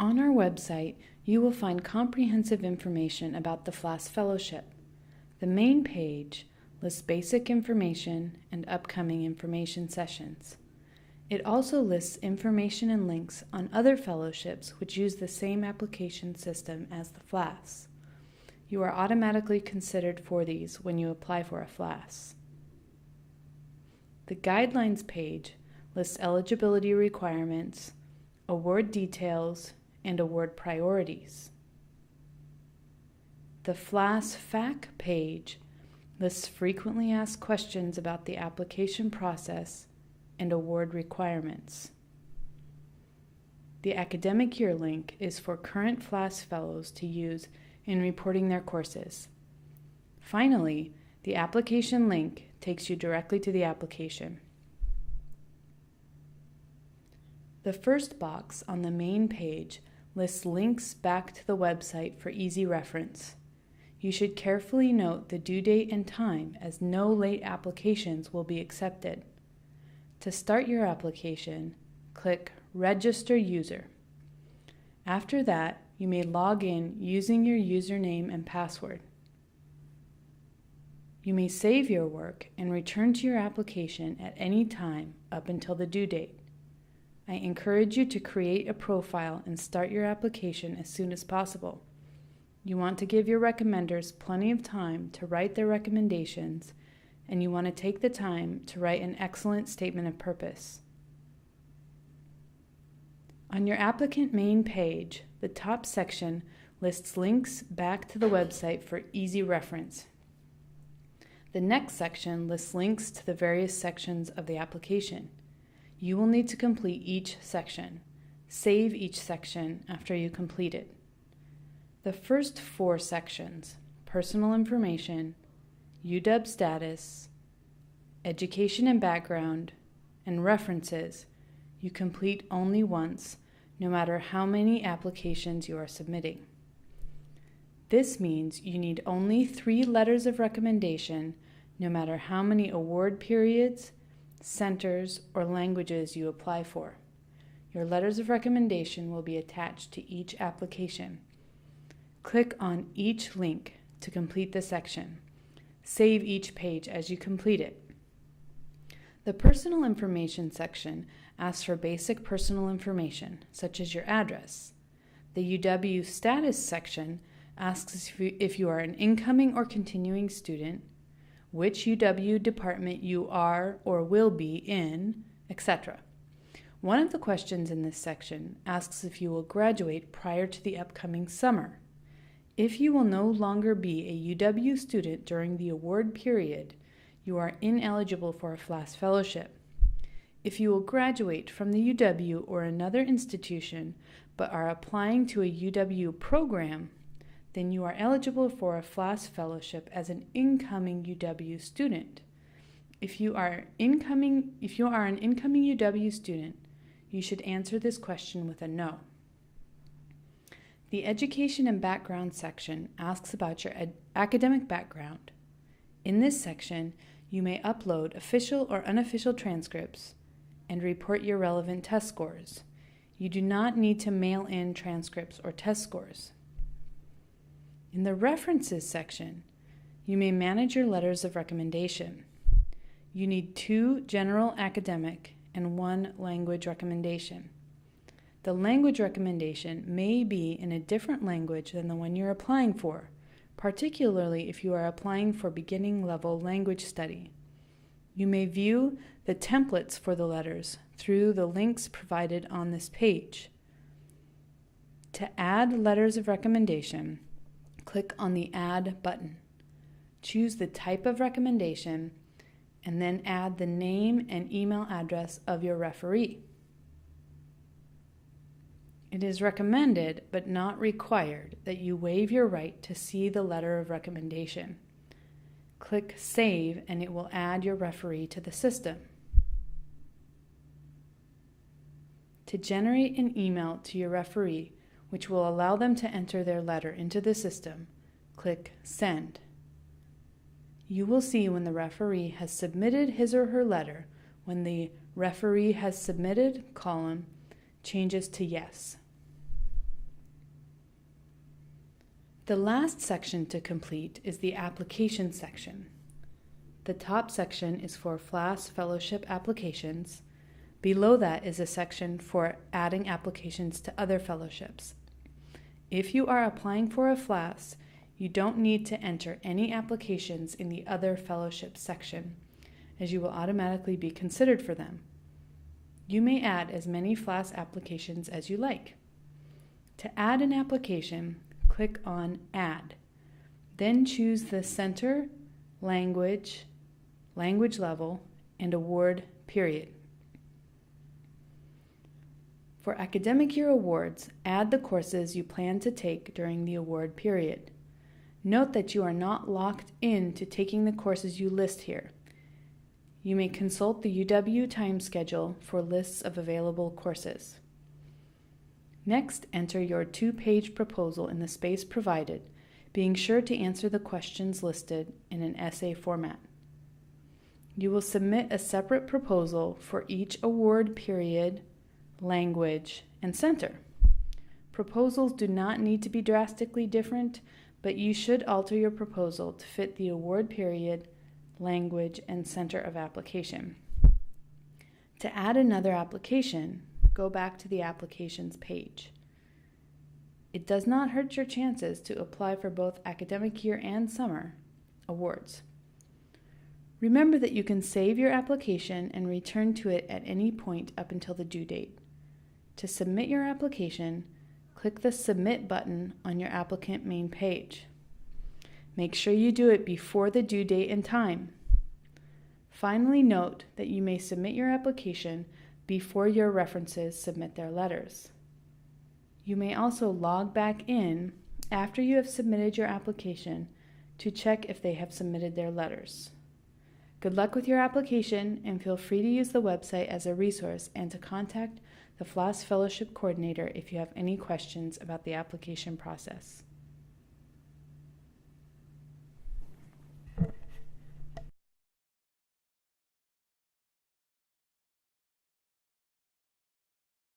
On our website, you will find comprehensive information about the FLAS Fellowship. The main page lists basic information and upcoming information sessions. It also lists information and links on other fellowships which use the same application system as the FLAS. You are automatically considered for these when you apply for a FLAS. The Guidelines page lists eligibility requirements, award details, and award priorities. The FLAS FAQ page lists frequently asked questions about the application process and award requirements. The academic year link is for current FLAS fellows to use in reporting their courses. Finally, the application link takes you directly to the application. The first box on the main page lists links back to the website for easy reference. You should carefully note the due date and time, as no late applications will be accepted. To start your application, click Register User. After that, you may log in using your username and password. You may save your work and return to your application at any time up until the due date. I encourage you to create a profile and start your application as soon as possible. You want to give your recommenders plenty of time to write their recommendations, and you want to take the time to write an excellent statement of purpose. On your applicant main page, the top section lists links back to the website for easy reference. The next section lists links to the various sections of the application. You will need to complete each section. Save each section after you complete it. The first 4 sections, personal information, UW status, education and background, and references, you complete only once, no matter how many applications you are submitting. This means you need only 3 letters of recommendation, no matter how many award periods, centers, or languages you apply for. Your letters of recommendation will be attached to each application. Click on each link to complete the section. Save each page as you complete it. The personal information section asks for basic personal information, such as your address. The UW status section asks if you are an incoming or continuing student, which UW department you are or will be in, etc. One of the questions in this section asks if you will graduate prior to the upcoming summer. If you will no longer be a UW student during the award period, you are ineligible for a FLAS fellowship. If you will graduate from the UW or another institution but are applying to a UW program, then you are eligible for a FLAS fellowship as an incoming UW student. If you are an incoming UW student, you should answer this question with a no. The education and background section asks about your academic background. In this section, you may upload official or unofficial transcripts and report your relevant test scores. You do not need to mail in transcripts or test scores. In the references section, you may manage your letters of recommendation. You need 2 general academic and 1 language recommendation. The language recommendation may be in a different language than the one you're applying for, particularly if you are applying for beginning level language study. You may view the templates for the letters through the links provided on this page. To add letters of recommendation, click on the Add button. Choose the type of recommendation and then add the name and email address of your referee. It is recommended, but not required, that you waive your right to see the letter of recommendation. Click Save and it will add your referee to the system. To generate an email to your referee, which will allow them to enter their letter into the system, click Send. You will see when the referee has submitted his or her letter when the Referee Has Submitted column changes to Yes. The last section to complete is the application section. The top section is for FLAS fellowship applications. Below that is a section for adding applications to other fellowships. If you are applying for a FLAS, you don't need to enter any applications in the other fellowships section, as you will automatically be considered for them. You may add as many FLAS applications as you like. To add an application, click on Add. Then choose the center, language level, and award period. For academic year awards, add the courses you plan to take during the award period. Note that you are not locked in to taking the courses you list here. You may consult the UW time schedule for lists of available courses. Next, enter your 2-page proposal in the space provided, being sure to answer the questions listed in an essay format. You will submit a separate proposal for each award period, language, and center. Proposals do not need to be drastically different, but you should alter your proposal to fit the award period, language, and center of application. To add another application, go back to the applications page. It does not hurt your chances to apply for both academic year and summer awards. Remember that you can save your application and return to it at any point up until the due date. To submit your application, click the Submit button on your applicant main page. Make sure you do it before the due date and time. Finally, note that you may submit your application before your references submit their letters. You may also log back in after you have submitted your application to check if they have submitted their letters. Good luck with your application, and feel free to use the website as a resource and to contact the FLAS Fellowship Coordinator if you have any questions about the application process.